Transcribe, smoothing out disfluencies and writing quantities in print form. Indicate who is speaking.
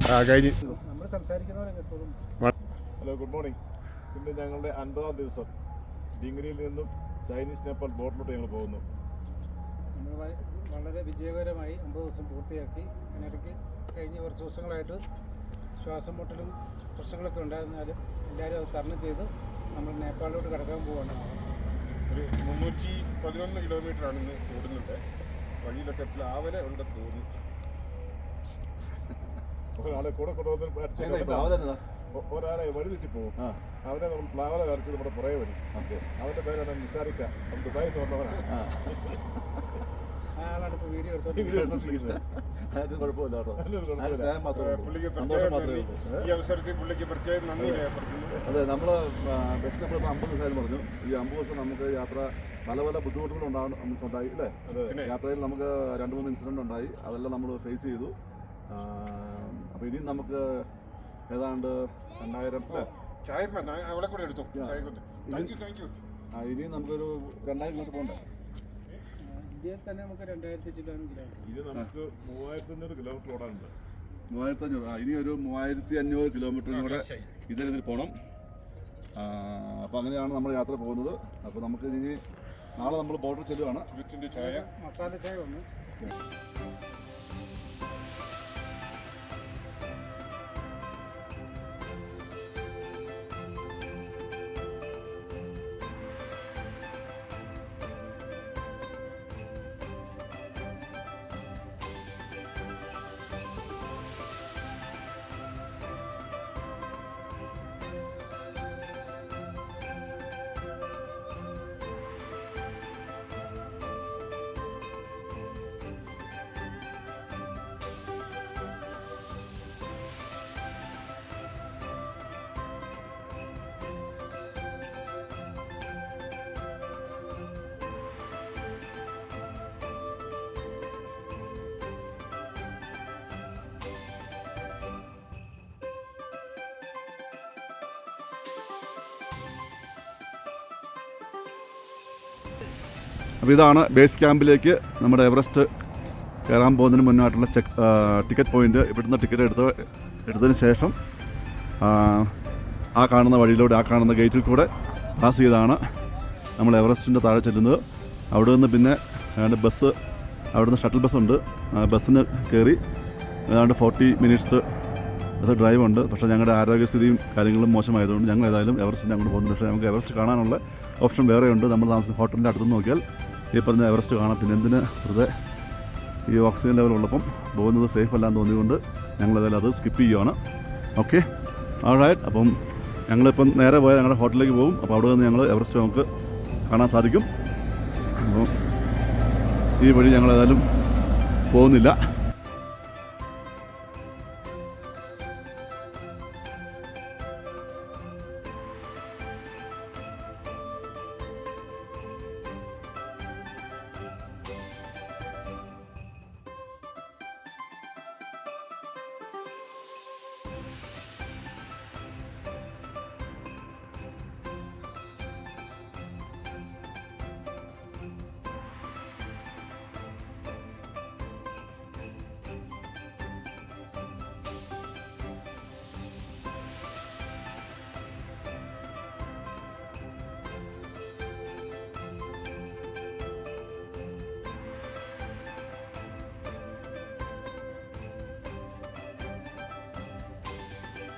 Speaker 1: കഴിഞ്ഞ്
Speaker 2: നമ്മൾ സംസാരിക്കുന്നവരെ കേട്ടോളും.
Speaker 3: Hello, good morning. ഇന്ന് ഞങ്ങളുടെ 50-ാം ദിവസം ഡിംഗിരിയിൽ നിന്നും ചൈനീസ് നേപ്പാൾ ബോട്ടിലോട്ട് ഞങ്ങൾ പോകുന്നു.
Speaker 2: നമ്മൾ വളരെ വിജയകരമായി 50 ദിവസം പൂർത്തിയാക്കി. അതിനിടയ്ക്ക് കഴിഞ്ഞ കുറച്ച് ദിവസങ്ങളായിട്ട് ശ്വാസം മുട്ടലും പ്രശ്നങ്ങളൊക്കെ ഉണ്ടായിരുന്നാലും എല്ലാവരും അത് തരണം ചെയ്ത് നമ്മൾ നേപ്പാളിലോട്ട് കടക്കാൻ പോവുകയാണ്.
Speaker 1: ഒരു 311 കിലോമീറ്ററാണ് ഇന്ന് ഓടുന്നുണ്ട്. വഴിയിലൊക്കെ പ്ലാവല ഉണ്ടെന്ന് തോന്നി.
Speaker 3: ഒരാളെ കൂടെ കൊണ്ടുവന്ന് ഒരാളെ വഴിതെറ്റി പോകും. അവനെ നമ്മൾ പ്ലാവല കാണിച്ച് നമ്മുടെ പുറകെ വരും. അവന്റെ പേരാണ് നിസാരിക്ക. അവൻ ദുബായിൽ നിന്ന് വന്നവനാണ്.
Speaker 2: അയാളാണ് ഇപ്പോൾ വീഡിയോ
Speaker 3: എടുത്തോണ്ടിരിക്കുന്നത്.
Speaker 1: ഈ അവസരത്തിൽ പുള്ളിക്ക് പ്രത്യേകം നന്ദി രേഖപ്പെടുത്തുന്നു.
Speaker 4: അതെ, നമ്മൾ ബസ്സിൽ നമ്മൾ 50 ദിവസമായിരുന്നു പറഞ്ഞു. ഈ 50 ദിവസം നമുക്ക് യാത്ര പല പല ബുദ്ധിമുട്ടുകളും ഉണ്ടായി അല്ലേ? യാത്രയിൽ നമുക്ക് 2-3 ഇൻസിഡന്റ് ഉണ്ടായി. അതെല്ലാം നമ്മൾ ഫേസ് ചെയ്തു. അപ്പോൾ ഇനിയും നമുക്ക് ഏതാണ്ട് 2000
Speaker 1: അവിടെ കൂടെ എടുത്തു.
Speaker 4: ഇനിയും നമുക്കൊരു 2000 കിലോമീറ്റർ പോകണ്ടേ?
Speaker 2: ഇന്ത്യയിൽ തന്നെ നമുക്ക് 2000 കിലോമീറ്റർ.
Speaker 3: ഇത് നമുക്ക് 3500 കിലോമീറ്റർ ഓടാനുണ്ട്.
Speaker 4: 3500. ഇനി ഒരു 3500 കിലോമീറ്ററും കൂടെ ഇതിൽ പോകണം. അപ്പോൾ അങ്ങനെയാണ് നമ്മൾ യാത്ര പോകുന്നത്. അപ്പോൾ നമുക്ക് ഇനി നാളെ നമ്മൾ ബോർഡർ ചെല്ലുവാണ്.
Speaker 2: മസാല ചായ വന്നു.
Speaker 4: അപ്പോൾ ഇതാണ് ബേസ് ക്യാമ്പിലേക്ക് നമ്മുടെ എവറസ്റ്റ് കയറാൻ പോകുന്നതിന് മുന്നായിട്ടുള്ള ടിക്കറ്റ് പോയിൻ്റ്. ഇവിടുന്ന് ടിക്കറ്റ് എടുത്തതിന് ശേഷം ആ കാണുന്ന വഴിയിലൂടെ, ആ കാണുന്ന ഗേറ്റിൽ കൂടെ പാസ് ചെയ്താണ് നമ്മൾ എവറസ്റ്റിൻ്റെ താഴെ ചെല്ലുന്നത്. അവിടെ നിന്ന് പിന്നെ ബസ്, അവിടുന്ന് ഷട്ടിൽ ബസ്സുണ്ട്. ബസ്സിന് കയറി ഏതാണ്ട് 40 മിനിറ്റ്സ് ബസ് ഡ്രൈവ് ഉണ്ട്. പക്ഷേ ഞങ്ങളുടെ ആരോഗ്യസ്ഥിതിയും കാര്യങ്ങളും മോശമായതുകൊണ്ട് ഞങ്ങൾ ഏതായാലും എവറസ്റ്റിൻ്റെ അങ്ങോട്ട് പോകുന്നുണ്ട്. പക്ഷേ നമുക്ക് എവറസ്റ്റ് കാണാനുള്ള ഓപ്ഷൻ വേറെയുണ്ട്. നമ്മൾ താമസിക്കുന്ന ഹോട്ടലിൻ്റെ അടുത്ത് നോക്കിയാൽ ഈ പറഞ്ഞ എവറസ്റ്റ് കാണാം. പിന്നെ എന്തിന് വെറുതെ ഈ ഓക്സിജൻ ലെവൽ ഉള്ളപ്പം പോകുന്നത് സേഫ് അല്ലാന്ന് തോന്നിയുകൊണ്ട് ഞങ്ങളേതായാലും അത് സ്കിപ്പ് ചെയ്യുവാണ്. Okay, all right. അപ്പം ഞങ്ങളിപ്പം നേരെ പോയാൽ ഞങ്ങളുടെ ഹോട്ടലിലേക്ക് പോകും. അപ്പോൾ അവിടെ നിന്ന് ഞങ്ങൾ എവറസ്റ്റ് നമുക്ക് കാണാൻ സാധിക്കും. അപ്പം ഈ വഴി ഞങ്ങളേതായാലും പോകുന്നില്ല.